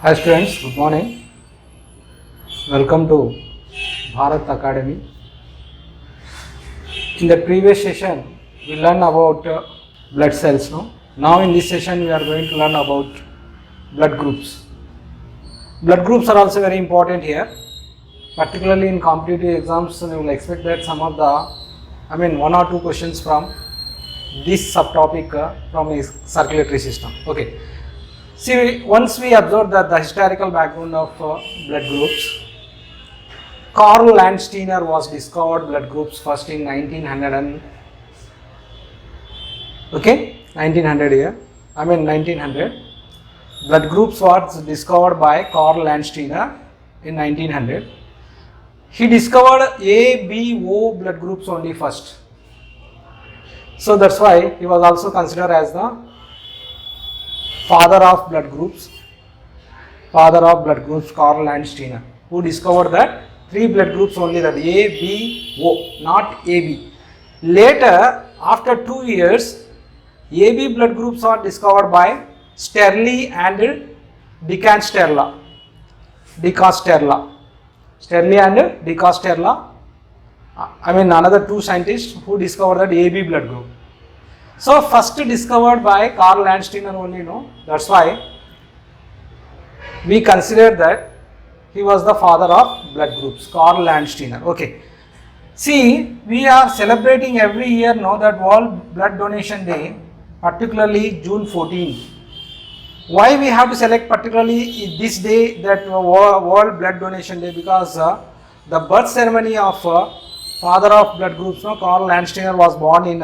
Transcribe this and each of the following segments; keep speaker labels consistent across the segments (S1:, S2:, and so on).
S1: Hi students, good morning. Welcome to Bharat Academy. In the previous session, we learned about blood cells. No? Now in this session, we are going to learn about blood groups. Blood groups are also very important here. Particularly in competitive exams, you will expect that some of the, one or two questions from this subtopic from a circulatory system. Okay. See, once we observe that the historical background of blood groups, Karl Landsteiner was discovered blood groups first in 1900 1900 here. 1900. Blood groups was discovered by Karl Landsteiner in 1900. He discovered A, B, O blood groups only first. So that's why he was also considered as the father of blood groups, Karl Landsteiner, who discovered that three blood groups only, that A, B, O, not AB. Later, after 2 years, AB blood groups are discovered by Sterli and DeCosterla. Sterli and DeCosterla. Another two scientists who discovered that AB blood group. So first discovered by Karl Landsteiner only, no. That's why we consider that he was the father of blood groups, Karl Landsteiner. Okay. See, we are celebrating every year, no, that World Blood Donation Day, particularly June 14. Why we have to select particularly this day, that World Blood Donation Day? Because the birth ceremony of father of blood groups, no, Karl Landsteiner was born in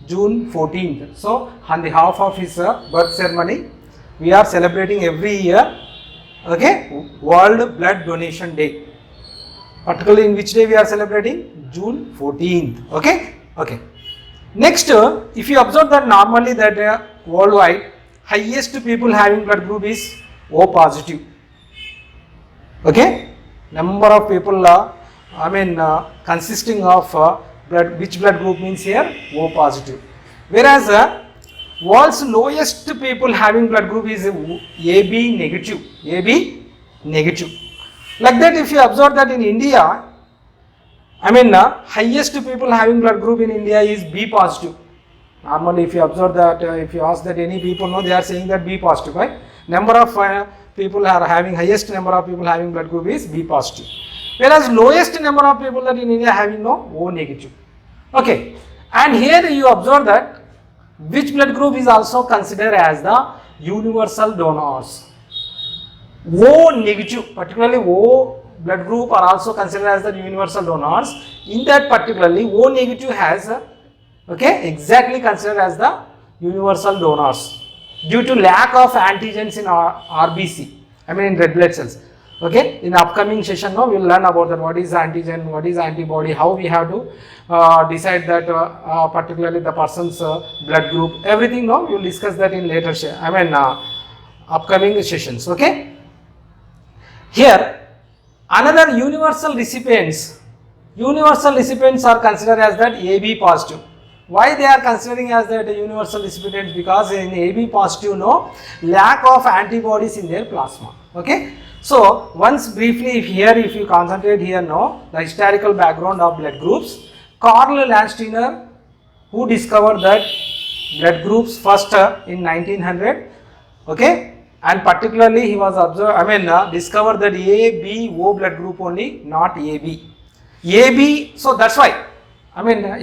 S1: June 14th. So, on behalf of his birth ceremony, we are celebrating every year, okay, World Blood Donation Day. Particularly in which day we are celebrating? June 14th. Okay. Next, if you observe that normally that worldwide, highest people having blood group is O positive. Okay, number of people consisting of blood, which blood group means here? O positive. Whereas world's lowest people having blood group is AB negative. AB negative. Like that, if you observe that in India, highest people having blood group in India is B positive. Normally, if you observe that, if you ask that any people know, they are saying that B positive, right? Number of people are having, highest number of people having blood group is B positive. Whereas lowest number of people that in India having no O negative. Okay, and here you observe that which blood group is also considered as the universal donors. O negative, particularly O blood group are also considered as the universal donors. In that particularly O negative has exactly considered as the universal donors due to lack of antigens in RBC, in red blood cells. Okay, in upcoming session now we will learn about that, what is antigen, what is antibody, how we have to decide that particularly the person's blood group, everything. Now we will discuss that in later upcoming sessions. Okay, here another universal recipients are considered as that AB positive. Why they are considering as that universal recipients? Because in AB positive, no, lack of antibodies in their plasma. Okay. So, once briefly if you concentrate here now, the historical background of blood groups, Karl Landsteiner, who discovered that blood groups first in 1900, okay, and particularly he was discovered that A, B, O blood group only, not AB. AB, so that's why,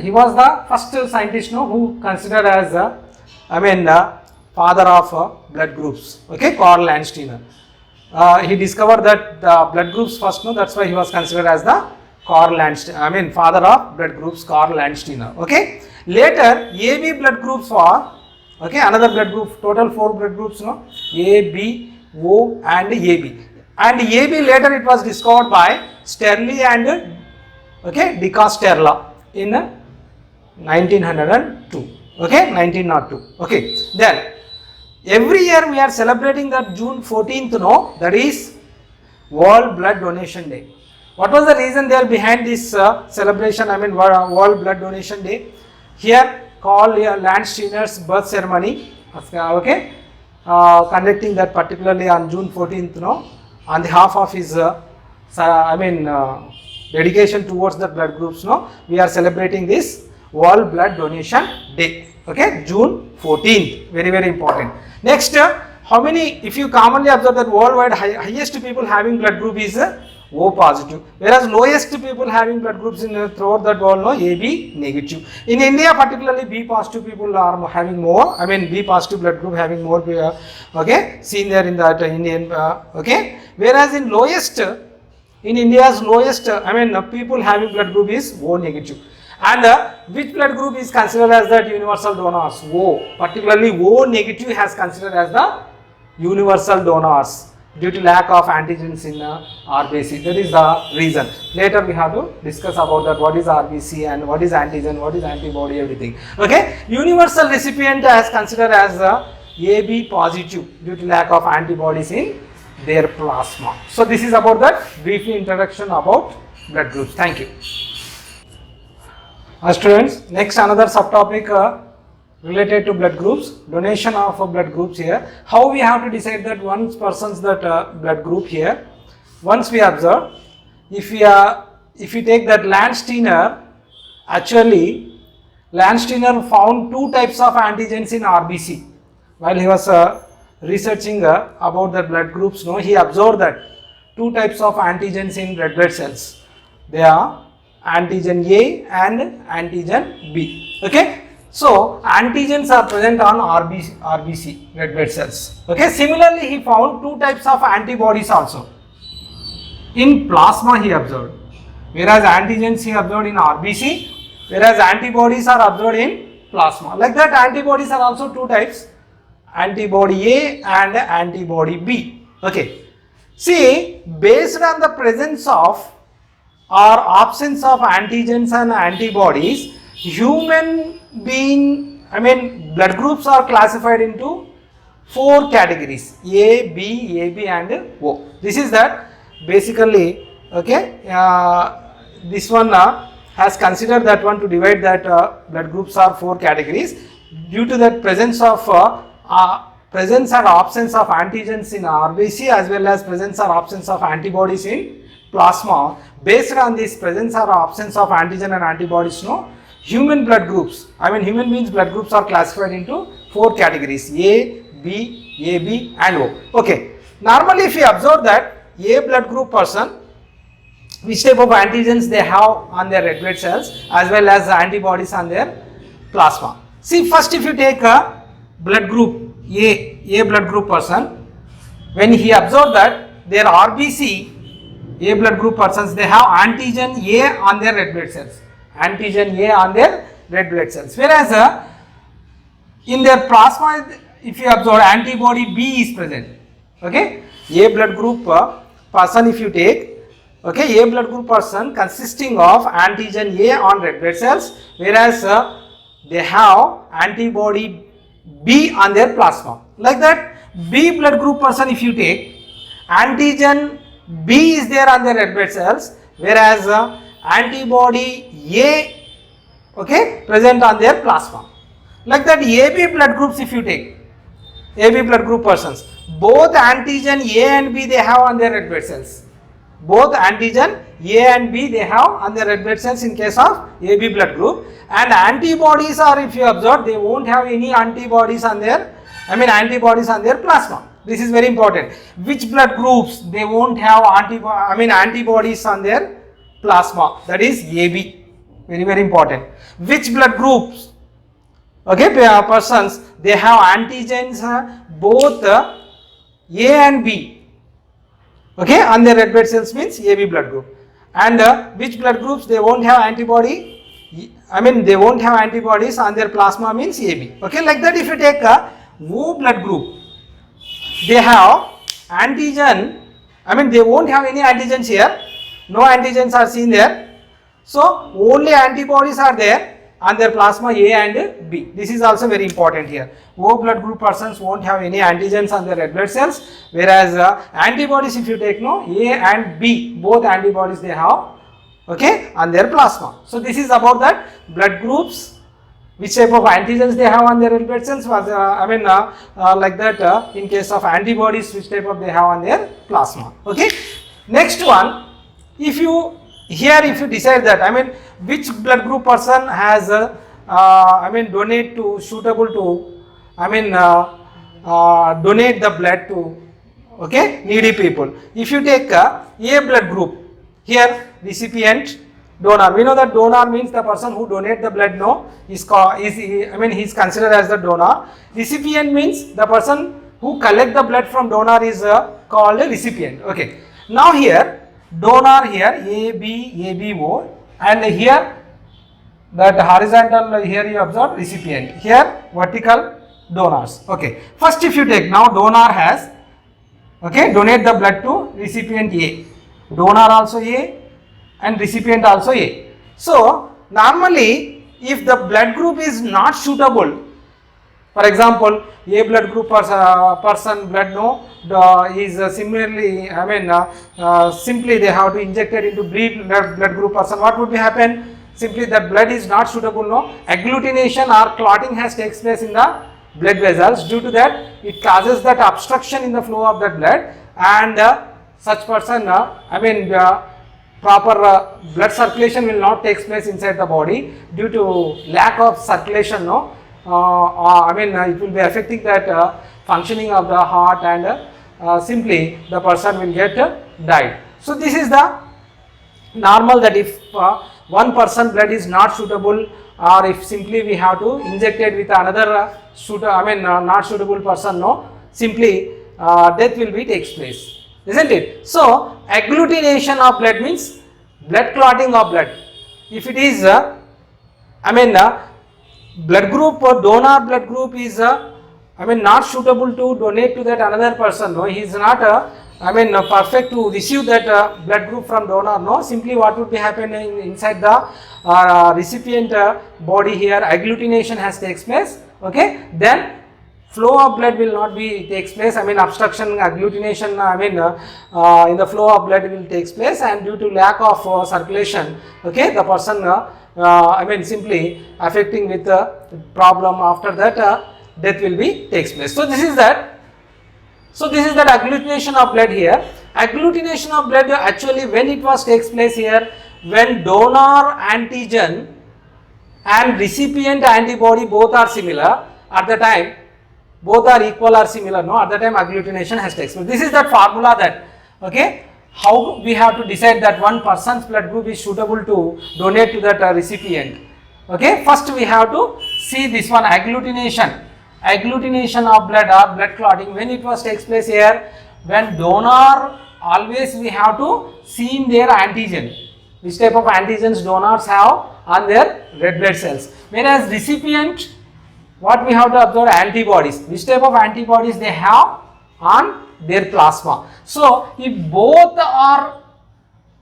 S1: he was the first scientist, no, who considered as father of blood groups, okay, Karl Landsteiner. He discovered that the blood groups first, no, that's why he was considered as the Karl Landsteiner, father of blood groups, Karl Landsteiner. Okay. Later, AB blood groups are, okay, another blood group, total 4 blood groups, no, A, B, O and AB. And AB later it was discovered by Sterli and DeCosterla in 1902. Okay, 1902. Okay, then every year we are celebrating that June 14th, no, that is World Blood Donation Day. What was the reason there behind this celebration, World Blood Donation Day? Here, Karl Landsteiner's birth ceremony, okay, conducting that particularly on June 14th, no, on behalf of his dedication towards the blood groups, no, we are celebrating this World Blood Donation Day. Okay, June 14th, very very important. Next, how many, if you commonly observe that worldwide highest people having blood group is O positive, whereas lowest people having blood groups in throughout that world, no, AB negative. In India particularly, B positive people are having more, B positive blood group having more, okay, seen there in that Indian, okay, whereas in lowest, in India's lowest, people having blood group is O negative. And which blood group is considered as that universal donors? O, particularly O negative has considered as the universal donors due to lack of antigens in RBC. That is the reason. Later we have to discuss about that, what is RBC and what is antigen, what is antibody, everything. Okay, universal recipient as considered as AB positive due to lack of antibodies in their plasma. So this is about that brief introduction about blood groups. Thank you. Students, next another subtopic related to blood groups, donation of blood groups here. How we have to decide that one person's that blood group here? Once we observe, if we take that Landsteiner, actually Landsteiner found two types of antigens in RBC while he was researching about the blood groups. No, he observed that two types of antigens in red blood cells. They are antigen A and antigen B. Okay, so antigens are present on RBC red blood cells. Okay, similarly he found two types of antibodies also in plasma he observed, whereas antigens he observed in RBC, whereas antibodies are observed in plasma. Like that, antibodies are also two types, antibody A and antibody B. Okay, see, based on the presence of or absence of antigens and antibodies, human being, blood groups are classified into four categories: A, B, AB and O. This is that basically, okay, this one has considered that one to divide that blood groups are four categories due to that presence of presence or absence of antigens in RBC as well as presence or absence of antibodies in plasma. Based on this presence or absence of antigen and antibodies, no, human blood groups, human beings blood groups are classified into four categories: A, B, AB and O. Okay, normally if you observe that A blood group person, which type of antigens they have on their red blood cells as well as antibodies on their plasma. See, first if you take a blood group A blood group person, when he observed that their RBC A blood group persons, they have antigen A on their red blood cells, antigen A on their red blood cells, whereas in their plasma if you observe antibody B is present. Okay, A blood group person if you take, okay, A blood group person consisting of antigen A on red blood cells, whereas they have antibody B on their plasma. Like that, B blood group person if you take, antigen B is there on the red blood cells, whereas antibody A, okay, present on their plasma. Like that, AB blood groups if you take, AB blood group persons, both antigen A and B they have on their red blood cells. Both antigen A and B they have on their red blood cells in case of AB blood group, and antibodies are, if you observe, they won't have any antibodies on their, antibodies on their plasma. This is very important. Which blood groups they won't have antibodies on their plasma? That is AB. Very very important. Which blood groups? Okay, persons they have antigens both A and B. Okay, on their red blood cells means AB blood group. And which blood groups they won't have antibody? They won't have antibodies on their plasma means AB. Okay, like that if you take a O blood group, they have antigen, they won't have any antigens here, no antigens are seen there, so only antibodies are there on their plasma A and B. This is also very important here. O blood group persons won't have any antigens on their red blood cells, whereas antibodies if you take, no, A and B, both antibodies they have, okay, on their plasma. So this is about that blood groups which type of antigens they have on their red blood cells was like that in case of antibodies, which type of they have on their plasma. Okay, next one, if you decide that which blood group person has donate to suitable to donate the blood to needy people. If you take A blood group, here recipient, donor. We know that donor means the person who donate the blood. He is considered as the donor. Recipient means the person who collect the blood from donor is called a recipient. Okay. Now here donor here ABO, and here that horizontal here you observe recipient, here vertical donors. Okay. First if you take, now donor has donate the blood to recipient A. Donor also A and recipient also A. So normally if the blood group is not suitable, for example A blood group person blood is similarly simply they have to inject it into B blood group person, what would be happen? Simply that blood is not suitable, agglutination or clotting has takes place in the blood vessels. Due to that, it causes that obstruction in the flow of that blood, and such person proper blood circulation will not take place inside the body due to lack of circulation. It will be affecting that functioning of the heart, and simply the person will get died. So this is the normal, that if one person blood is not suitable, or if simply we have to inject it with another not suitable person, simply death will be takes place, isn't it? So agglutination of blood means blood clotting of blood. If it is blood group or donor blood group is not suitable to donate to that another person, he is not perfect to receive that blood group from donor, simply what would be happening inside the recipient body, here agglutination has takes place. Okay, then flow of blood will not be takes place, obstruction, agglutination in the flow of blood will takes place, and due to lack of circulation, the person simply affecting with the problem, after that death will be takes place. So this is that agglutination of blood here. Agglutination of blood actually when it was takes place here, when donor antigen and recipient antibody both are similar, at the time both are equal or similar, at the time agglutination has takes place. This is that formula, that how we have to decide that one person's blood group is suitable to donate to that recipient. First we have to see this one, agglutination of blood or blood clotting, when it was takes place here, when donor, always we have to see in their antigen, which type of antigens donors have on their red blood cells, whereas recipient, what we have to observe, antibodies, which type of antibodies they have on their plasma. So if both are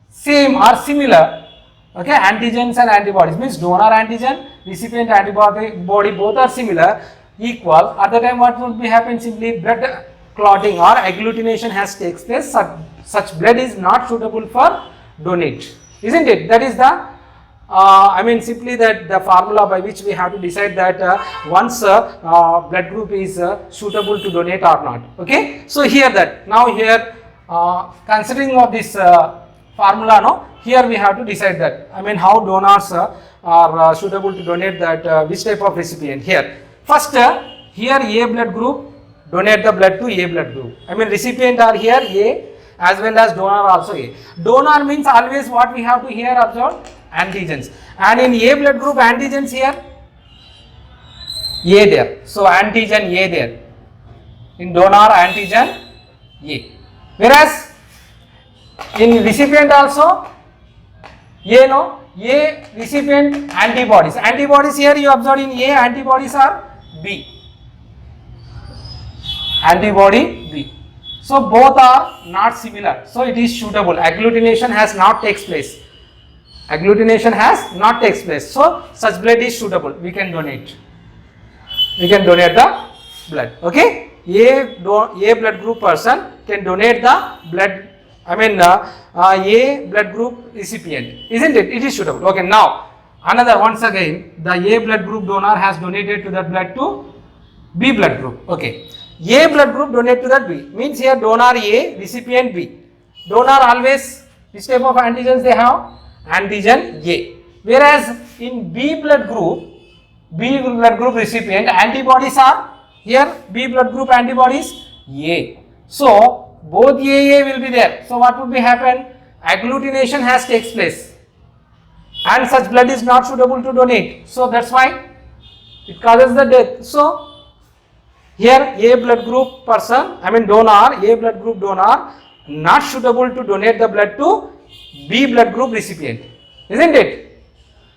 S1: same or similar, antigens and antibodies means donor antigen, recipient antibody both are similar, equal, at the time what would be happen, simply blood clotting or agglutination has takes place, such blood is not suitable for donate, isn't it? That is the simply that the formula by which we have to decide that one's blood group is suitable to donate or not. So here that, now here considering of this formula, here we have to decide that, how donors are suitable to donate that which type of recipient. Here first here A blood group donate the blood to A blood group, recipient are here A as well as donor also A. Donor means always what we have to here observe, antigens, and in A blood group antigens here A there, so antigen A there, in donor antigen A, whereas in recipient also A recipient antibodies here you observe, in A antibodies are B, antibody B, so both are not similar, so it is suitable, agglutination has not takes place, so such blood is suitable, we can donate the blood. A blood group person can donate the blood, A blood group recipient, isn't it? It is suitable. Now Another, once again, the A blood group donor has donated to that blood to B blood group. Okay. A blood group donate to that B. Means here donor A, recipient B. Donor always, which type of antigens they have? Antigen A. Whereas in B blood group recipient, antibodies are here, B blood group antibodies A. So both AA will be there. So what would be happen? Agglutination has takes place and such blood is not suitable to donate. So that's why it causes the death. So here A blood group person, donor, A blood group donor not suitable to donate the blood to B blood group recipient, isn't it?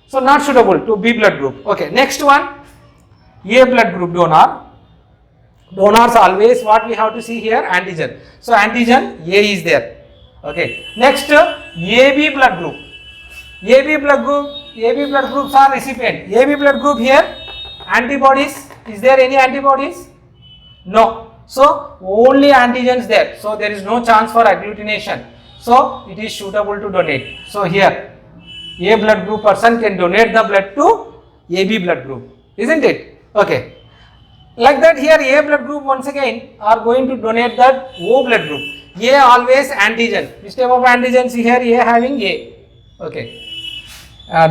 S1: So not suitable to B blood group. Okay, next one, A blood group donor. Donors always, what we have to see here? Antigen. So antigen A is there. Okay. Next, AB blood group. AB blood groups are recipient. AB blood group here, antibodies. Is there any antibodies? No. So only antigens there. So there is no chance for agglutination. So it is suitable to donate. So here, A blood group person can donate the blood to AB blood group, isn't it? Okay. Like that, here A blood group once again are going to donate that O blood group. A always antigen. Which type of antigens here? A having A. Okay.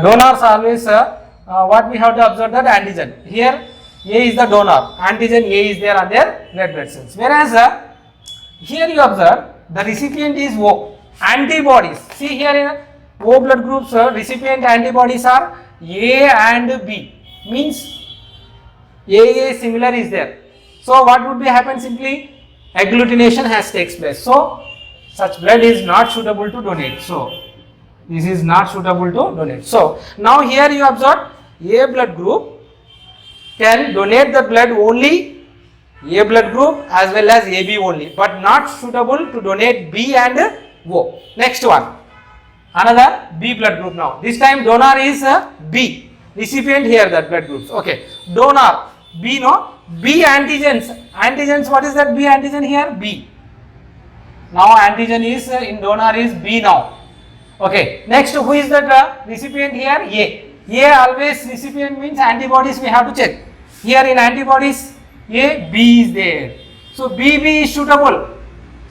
S1: Donors always what we have to observe, that antigen. Here A is the donor. Antigen A is there on their red blood cells. Whereas here you observe the recipient is O. Antibodies. See here in O blood groups, recipient antibodies are A and B. Means AA similar is there. So what would be happen? Simply agglutination has takes place. So such blood is not suitable to donate. So this is not suitable to donate. So now here you observe A blood group can donate the blood only A blood group as well as AB only, but not suitable to donate B and O. Next one, another B blood group. Now this time donor is B, recipient here that blood groups. Okay, donor B, no, B antigens. Antigens, what is that B antigen here? B. Now antigen is in donor is B now. Okay, next who is that recipient here? A. A always recipient means antibodies we have to check. Here in antibodies A, B is there. So BB is suitable.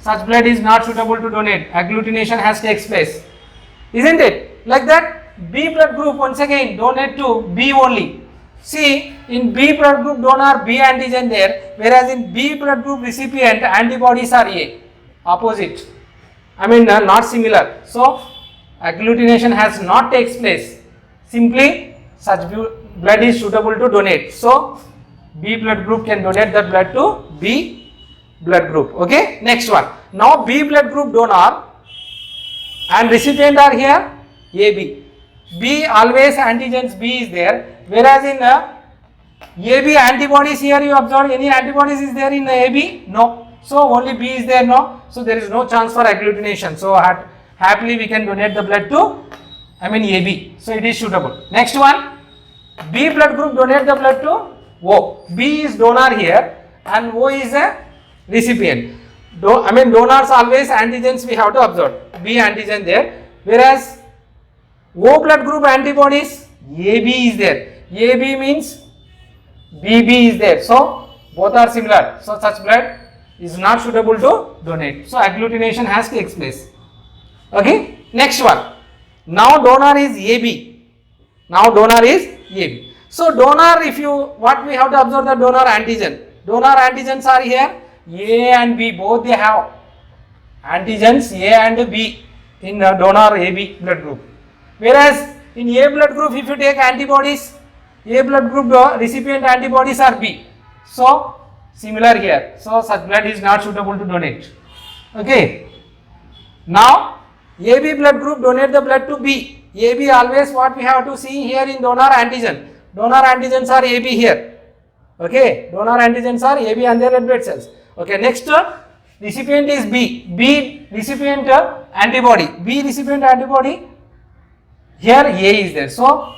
S1: Such blood is not suitable to donate. Agglutination has takes place, isn't it? Like that, B blood group once again donate to B only. See, in B blood group donor B antigen there, whereas in B blood group recipient antibodies are A. Opposite. Not similar. So agglutination has not takes place. Simply such blood is suitable to donate. So B blood group can donate that blood to B blood group. Okay. Next one. Now B blood group donor and recipient are here AB. B always antigens B is there. Whereas in AB antibodies here you observe any antibodies is there in AB? No. So only B is there, no. So there is no chance for agglutination. So happily we can donate the blood to AB. So it is suitable. Next one, B blood group donate the blood to O. B is donor here and O is a recipient. Donors always antigens we have to observe. B antigen there. Whereas O blood group antibodies, AB is there. AB means BB is there. So both are similar. So such blood is not suitable to donate. So agglutination has takes place. Okay. Next one. Now donor is AB. Now donor is AB. So donor, what we have to observe, the donor antigen. Donor antigens are here A and B, both they have antigens A and B in the donor AB blood group. Whereas in A blood group, if you take antibodies, A blood group recipient antibodies are B. So similar here. So such blood is not suitable to donate. Okay. Now AB blood group donate the blood to B. AB always what we have to see here in donor antigen. Donor antigens are AB here. Okay. Donor antigens are AB and their red blood cells. Okay. Next recipient is B. B recipient antibody. B recipient antibody. Here A is there. So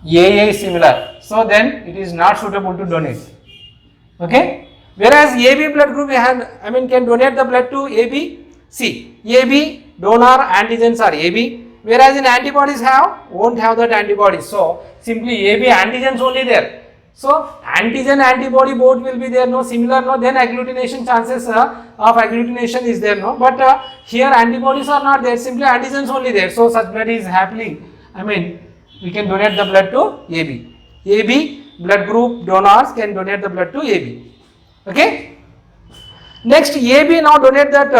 S1: AA is similar. So then it is not suitable to donate. Okay. Whereas AB blood group can donate the blood to AB. See, AB donor antigens are AB. whereas in antibodies won't have that antibodies. So simply AB antigens only there. So antigen antibody both will be there, no, similar, no, then agglutination chances of agglutination is there, no, but here antibodies are not there, simply antigens only there. So such blood is happily, I mean, we can donate the blood to AB. AB blood group donors can donate the blood to AB. Okay. Next, AB now donate that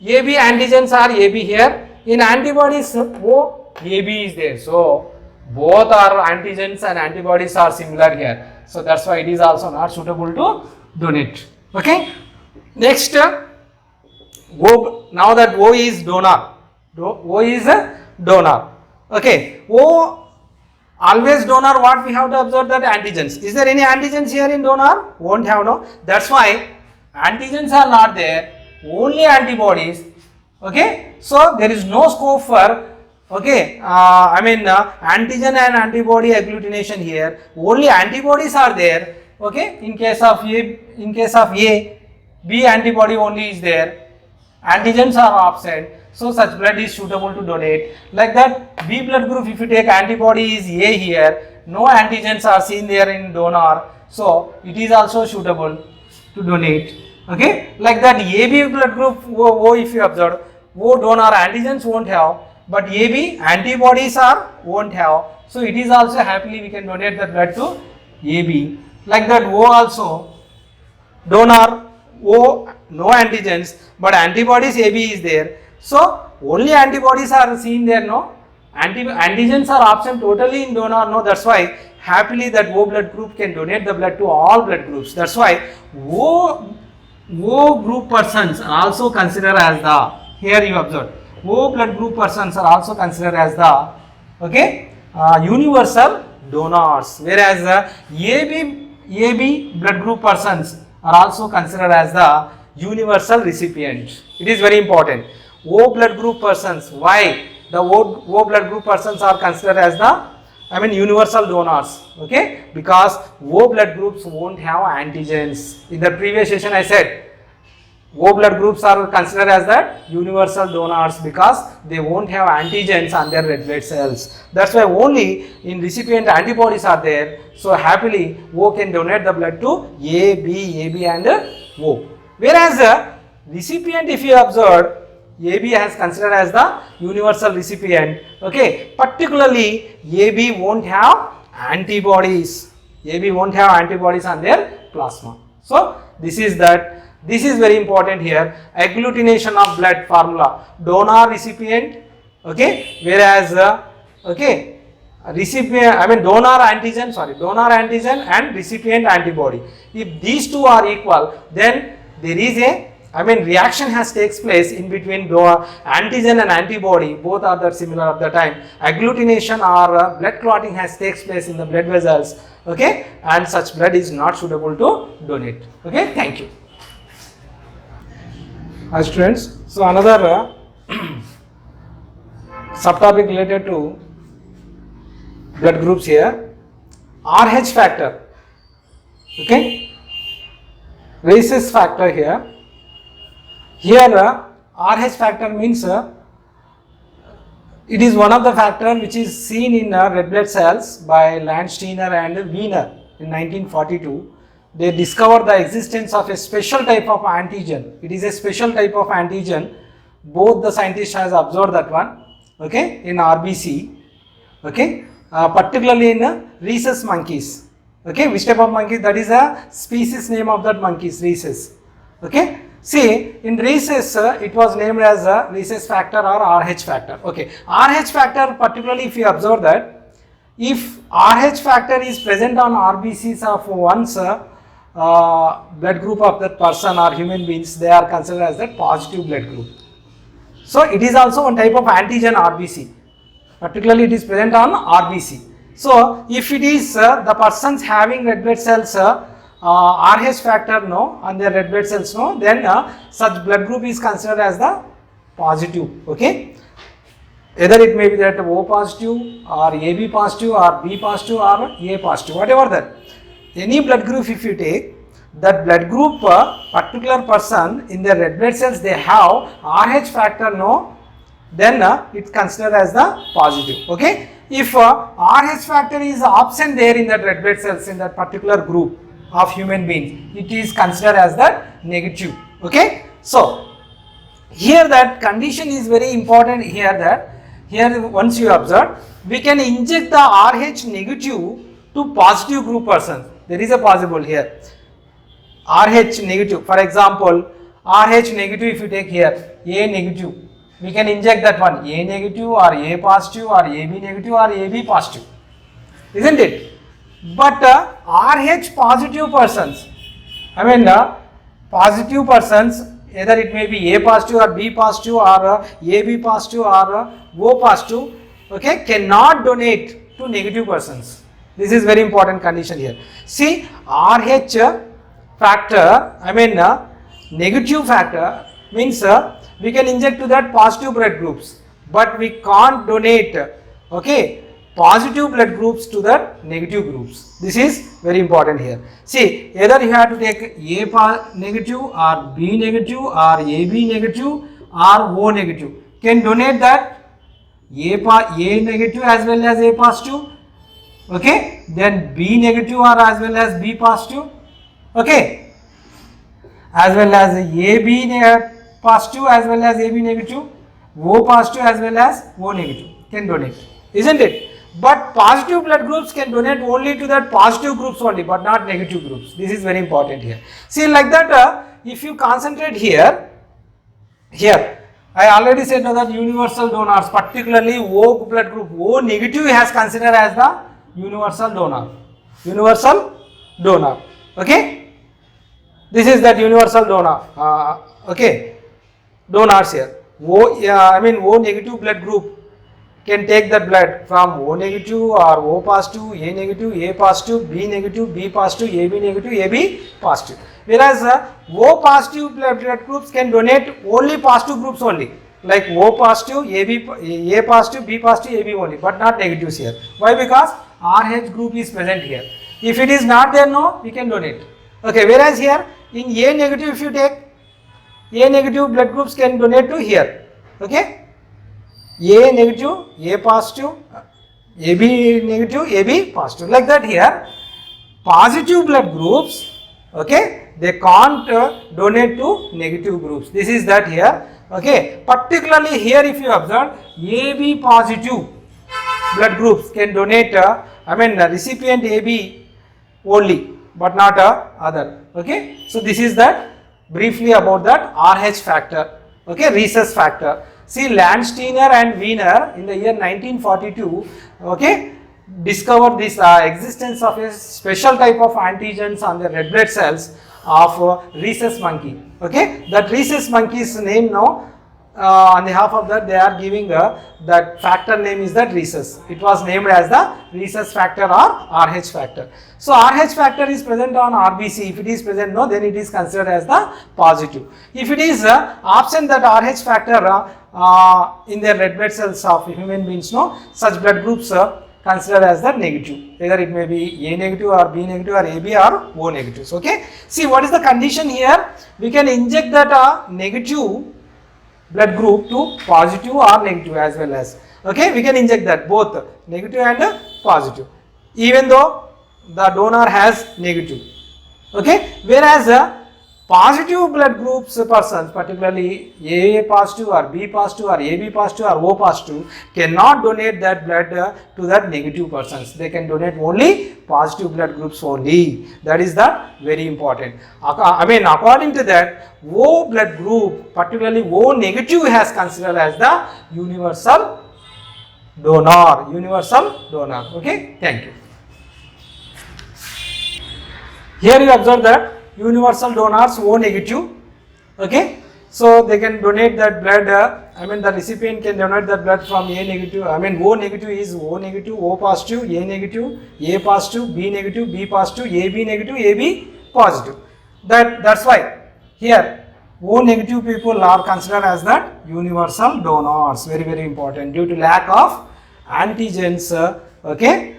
S1: AB antigens are AB here. In antibodies, AB is there. So both are antigens and antibodies are similar here. So that's why it is also not suitable to donate. Okay. Next, O, now that O is donor. O is a donor. Okay. O always donor, what we have to observe that antigens. Is there any antigens here in donor? Won't have, no. That's why antigens are not there. Only antibodies. Okay. So there is no scope for antigen and antibody agglutination here. Only antibodies are there. Okay. In case of A, B antibody only is there. Antigens are absent. So such blood is suitable to donate. Like that, B blood group, if you take antibody is A here, no antigens are seen there in donor. So it is also suitable to donate. Okay. Like that, AB blood group, O if you observe, O donor antigens won't have, but AB antibodies won't have. So it is also happily we can donate the blood to AB. Like that, O also donor, O no antigens, but antibodies AB is there. So only antibodies are seen there, no. Antigens are absent totally in donor, no. That's why happily that O blood group can donate the blood to all blood groups. That's why O group persons are also considered as the, here you observe, O blood group persons are also considered as the universal donors, whereas AB blood group persons are also considered as the universal recipient. It is very important. O blood group persons, why the O blood group persons are considered as the universal donors, okay, because O blood groups won't have antigens. In the previous session I said O blood groups are considered as the universal donors because they won't have antigens on their red blood cells. That's why only in recipient antibodies are there. So happily O can donate the blood to AB and O. Whereas recipient, if you observe, AB has considered as the universal recipient. Okay, particularly AB won't have antibodies. AB won't have antibodies on their plasma. So this is very important here. Agglutination of blood formula: donor recipient. Okay, whereas donor antigen and recipient antibody. If these two are equal, then there is a reaction takes place in between antigen and antibody. Both are that similar at the time. Agglutination or blood clotting takes place in the blood vessels. Okay, and such blood is not suitable to donate. Okay, thank you. Hi students. So another subtopic related to blood groups here. RH factor. Okay, rhesus factor here. Here RH factor means it is one of the factor which is seen in red blood cells by Landsteiner and Wiener in 1942. They discovered the existence of a special type of antigen. It is a special type of antigen. Both the scientists has observed that one. Okay, in RBC. Okay, particularly in rhesus monkeys. Okay, which type of monkey? That is a species name of that monkeys, rhesus. Okay. See, in rhesus, it was named as a rhesus factor or RH factor. Okay, RH factor, particularly if you observe that, if RH factor is present on RBCs of one's blood group of that person or human beings, they are considered as that positive blood group. So it is also one type of antigen RBC. Particularly, it is present on RBC. So if it is the persons having red blood cells. RH factor no, on their red blood cells no, then such blood group is considered as the positive. Okay, either it may be that O positive or AB positive or B positive or A positive, whatever that. Any blood group if you take, that blood group particular person in their red blood cells they have RH factor no, then it's considered as the positive. Okay. If RH factor is absent there in that red blood cells in that particular group of human beings, it is considered as that negative. Okay. So here that condition is very important here, that here once you observe, we can inject the RH negative to positive group persons. There is a possible here. RH negative, for example, RH negative, if you take here A negative, we can inject that one A negative or A positive or AB negative or AB positive, isn't it? But RH positive persons, I mean positive persons, either it may be A positive or B positive or AB positive or O positive, okay, cannot donate to negative persons. This is very important condition here. See, RH factor, I mean negative factor means we can inject to that positive blood groups, but we can't donate, okay, positive blood groups to that negative groups. This is very important here. See, either you have to take A negative or B negative or AB negative or O negative. Can donate that A negative as well as A positive, okay, then B negative or as well as B positive, okay, as well as AB positive as well as AB negative, O positive as well as O negative can donate, isn't it? But positive blood groups can donate only to that positive groups only, but not negative groups. This is very important here. See, like that, if you concentrate here, I already said now that universal donors, particularly O blood group, O negative has considered as the universal donor, okay. This is that universal donor, okay, donors here. O negative blood group can take that blood from O negative or O positive, A negative, A positive, B negative, B positive, AB negative, AB positive. Whereas O positive blood groups can donate only positive groups only, like O positive, A positive, B positive, AB only, but not negatives here. Why? Because RH group is present here. If it is not there, no, we can donate. Okay. Whereas here in A negative, if you take A negative blood groups can donate to here. Okay. A negative, A positive, AB negative, AB positive. Like that here, positive blood groups, okay, they can't donate to negative groups. This is that here, okay. Particularly here, if you observe, AB positive blood groups can donate, recipient AB only, but not other, okay. So this is that briefly about that RH factor, okay, rhesus factor. See, Landsteiner and Wiener in the year 1942, okay, discovered this existence of a special type of antigens on the red blood cells of rhesus monkey. Okay, that rhesus monkey's name now, on behalf of that they are giving that factor name is that rhesus. It was named as the rhesus factor or RH factor. So RH factor is present on RBC. If it is present, no, then it is considered as the positive. If it is absent that RH factor in the red blood cells of human beings, no, such blood groups considered as the negative. Either it may be A negative or B negative or AB or O negatives. Okay. See, what is the condition here? We can inject that negative blood group to positive or negative as well as, okay, we can inject that both negative and positive, even though the donor has negative, okay. Whereas positive blood groups persons, particularly A positive or B positive or AB positive or O positive, cannot donate that blood to that negative persons. They can donate only positive blood groups only. That is the very important. According to that, O blood group, particularly O negative, has considered as the universal donor. Okay, thank you. Here you observe that universal donors O negative, okay. So they can donate that blood, the recipient can donate that blood from A negative, O negative is O negative, O positive, A negative, A positive, B negative, B positive, AB negative, AB positive. That's why here O negative people are considered as that universal donors. Very, very important, due to lack of antigens, okay,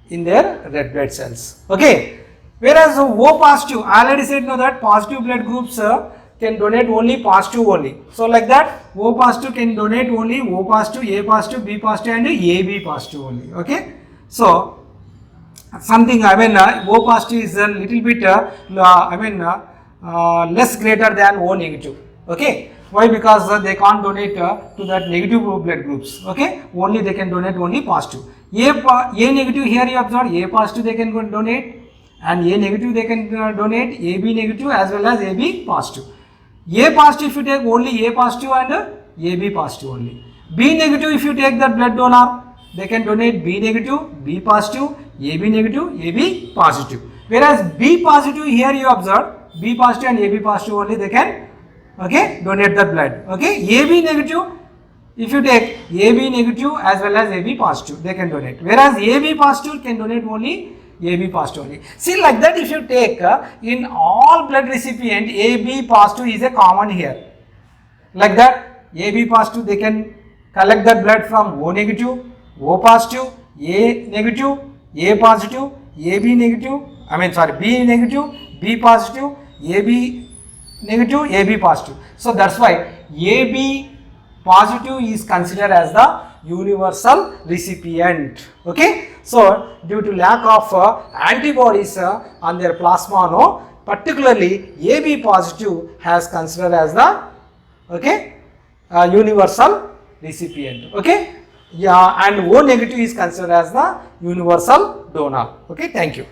S1: in their red blood cells, okay. Whereas O positive, I already said now that positive blood groups can donate only positive only. So like that, O positive can donate only O positive, A positive, B positive and AB positive only. Okay. So something, I mean, O positive is a little bit, less greater than O negative. Okay. Why? Because they can't donate to that negative blood groups. Okay. Only they can donate only positive. A negative, here you observe, A positive they can donate, and A negative they can donate, AB negative as well as AB positive. A positive if you take only A positive and AB positive only. B negative if you take that blood donor, they can donate B negative, B positive, AB negative, AB positive. Whereas B positive, here you observe, B positive and AB positive only they can, okay, donate the blood. Okay, AB negative, if you take AB negative as well as AB positive, they can donate. Whereas AB positive can donate only AB positive only. See, like that, if you take in all blood recipient, AB positive is a common here. Like that, AB positive they can collect that blood from O negative, O positive, A negative, A positive, AB negative, B negative, B positive, AB negative, AB positive. So that's why AB positive is considered as the universal recipient. Okay. So due to lack of antibodies on their plasma, no, particularly AB positive has considered as the, okay, universal recipient. Okay. Yeah, and O negative is considered as the universal donor. Okay. Thank you.